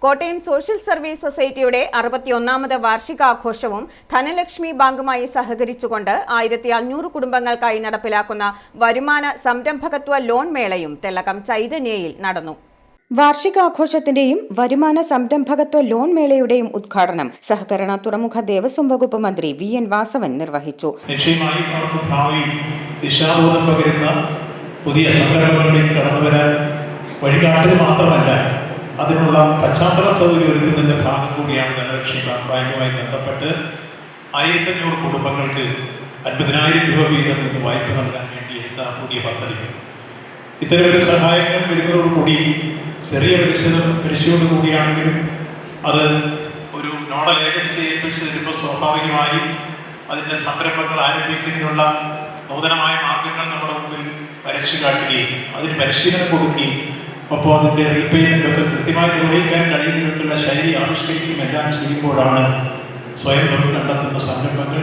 Kottayam social service സൊസൈറ്റിയുടെ 61ാമത് വാർഷികാഘോഷവും ധനലക്ഷ്മി ബാങ്കുമായി സഹകരിച്ചുകൊണ്ട് 1500 കുടുംബങ്ങൾക്കായി നടപ്പിലാക്കുന്ന വരുമാന സംരംഭകത്വ ലോൺ മേളയും തെലകം ചൈതന്യയിൽ നടന്നു. വാർഷികാഘോഷത്തിന്റെയും വരുമാന സംരംഭകത്വ ലോൺ മേളയുടെയും ഉദ്ഘാടനം സഹകരണ തുറമുഖ ദേവസ്വം വകുപ്പ് മന്ത്രി VN വാസവൻ നിർവഹിച്ചു. നിശ്ചയമായും അവർക്ക് ഭാവി ദിശാബോധം പകരുന്ന പുതിയ സംരംഭങ്ങളിലേക്ക് കടന്നുവരാൻ വഴികാട്ടുക മാത്രമല്ല, അതിനുള്ള പശ്ചാത്തല സൗകര്യം ഒരുക്കുന്നതിന്റെ ഭാഗം കൂടിയാണ് ധനലക്ഷ്മി ബാങ്കുമായി ബന്ധപ്പെട്ട് 1500 കുടുംബങ്ങൾക്ക് 50,000 രൂപ വീതം ഇന്ന് വായ്പ നൽകാൻ വേണ്ടി എടുത്ത പുതിയ പദ്ധതി. ഇത്തരമൊരു സഹായങ്ങൾ വരുന്നതോടുകൂടി ചെറിയ പലിശയോടുകൂടിയാണെങ്കിലും അത് ഒരു നോഡൽ ഏജൻസി ഏൽപ്പിച്ച് തരുമ്പോൾ സ്വാഭാവികമായി അതിൻ്റെ സംരംഭങ്ങൾ ആരംഭിക്കുന്നതിനുള്ള നൂതനമായ മാർഗങ്ങൾ നമ്മുടെ മുമ്പിൽ വരച്ചു കാട്ടുകയും അതിന് പരിശീലനം കൊടുക്കുകയും അപ്പോൾ അതിൻ്റെ റീപേയ്മെൻ്റ് ഒക്കെ കൃത്യമായി നിർവഹിക്കാൻ കഴിയുന്ന വിധത്തിലുള്ള ശൈലി ആവിഷ്കരിക്കുകയും എല്ലാം ചെയ്യുമ്പോഴാണ് സ്വയം തൊഴിൽ കണ്ടെത്തുന്ന സംരംഭങ്ങൾ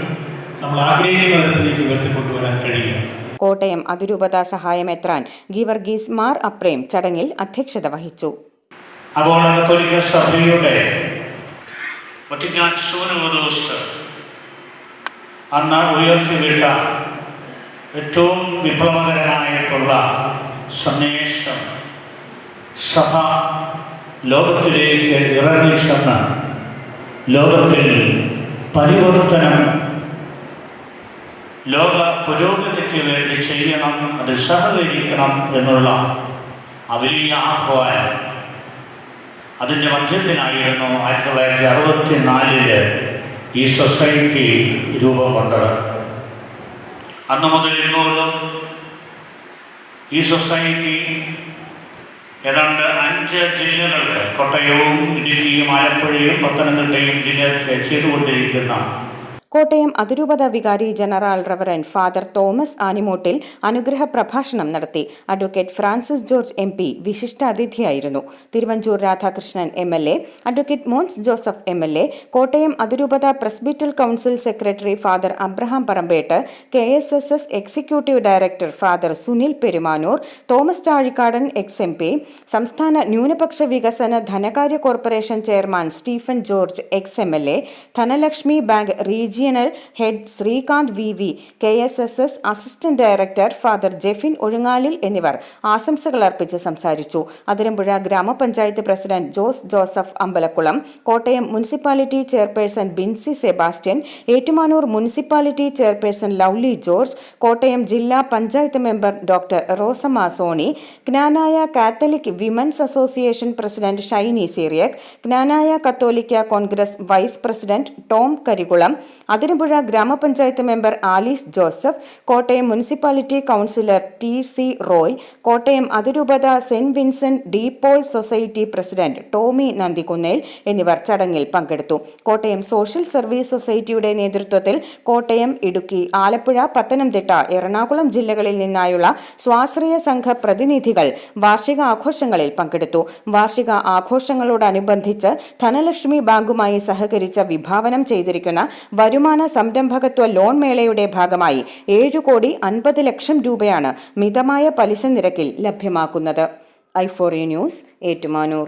നമ്മൾ ആഗ്രഹിക്കുന്ന തരത്തിലേക്ക് ഉയർത്തിക്കൊണ്ടുവരാൻ കഴിയുക. കോട്ടയം അതിരൂപത സഹായമെത്രാൻ ഗീവർഗീസ് മാർ അപ്രേം ചടങ്ങിൽ അധ്യക്ഷത വഹിച്ചു. അന്ന് ഉയർത്തിവിട്ട ഏറ്റവും വിപ്ലവകരമായിട്ടുള്ള സന്ദേശം സഭ ലോകത്തിലേക്ക് ഇറങ്ങിച്ചെന്ന് ലോകത്തിൽ പരിവർത്തനം, ലോക പുരോഗതിക്ക് വേണ്ടി ചെയ്യണം, അത് സഹകരിക്കണം എന്നുള്ള വലിയ ആഹ്വാനം അതിൻ്റെ മധ്യത്തിനായിരുന്നു 1964 ഈ സൊസൈറ്റി രൂപം കൊണ്ടത്. അന്നു മുതൽ ഇന്നോളം ഈ സൊസൈറ്റി ഏതാണ്ട് 5 ജില്ലകൾക്ക്, കോട്ടയവും ഇടുക്കിയും ആലപ്പുഴയും പത്തനംതിട്ടയും ജില്ലയ്ക്ക് ചെയ്തുകൊണ്ടിരിക്കുന്ന കോട്ടയം അതിരൂപത വികാരി general reverend father Thomas Animottil അനുഗ്രഹ പ്രഭാഷണം നടത്തി. അഡ്വക്കേറ്റ് ഫ്രാൻസിസ് ജോർജ് MP വിശിഷ്ടാതിഥിയായിരുന്നു. Thiruvanchoor Radhakrishnan MLA, advocate Mons Joseph MLA, Kottayam അതിരൂപത presbyteral council secretary father Abraham Parampett, KSSS executive director father Sunil Perumanoor, Thomas Chazhikadan ex-MP, സംസ്ഥാന ന്യൂനപക്ഷ വികസന ധനകാര്യ corporation chairman Stephen George ex-MLA, Dhanlaxmi bank regional head Srikanth VV, KSSS assistant director father Jefin Ozhungalil എന്നിവർ ആശംസകൾ അർപ്പിച്ച് സംസാരിച്ചു. അതിരമ്പുഴ ഗ്രാമപഞ്ചായത്ത് president Joseph അമ്പലക്കുളം, Kottayam municipality chairperson Binsy Sebastian, Ettumanoor municipality chairperson Lovely George, Kottayam ജില്ലാ panchayat member doctor Rosamma Soni, Knanaya catholic women's association president Shiny Cyriac, Knanaya കത്തോലിക്ക congress vice president Tom Karikulam, Athirampuzha ഗ്രാമപഞ്ചായത്ത് member Alice Joseph, Kottayam municipality councillor TC Roy, Kottayam അതിരൂപത saint Vincent de Paul society president Tommy Nandikunnel എന്നിവർ ചടങ്ങിൽ പങ്കെടുത്തു. Kottayam social service സൊസൈറ്റിയുടെ നേതൃത്വത്തിൽ കോട്ടയം, ഇടുക്കി, ആലപ്പുഴ, പത്തനംതിട്ട, എറണാകുളം ജില്ലകളിൽ നിന്നായുള്ള സ്വാശ്രയ സംഘ പ്രതിനിധികൾ വാർഷിക ആഘോഷങ്ങളിൽ പങ്കെടുത്ു. വാർഷിക ആഘോഷങ്ങളോടനുബന്ധിച്ച് ധനലക്ഷ്മി ബാങ്കുമായി സഹകരിച്ച വിഭാവനം ചെയ്തിരിക്കുന്ന വരുമാന സംരംഭകത്വ ലോൺ മേളയുടെ ഭാഗമായി 7,50,00,000 രൂപയാണ് മിതമായ പലിശ നിരക്കിൽ ലഭ്യമാക്കുന്നത്. i4A news, Ettumanoor.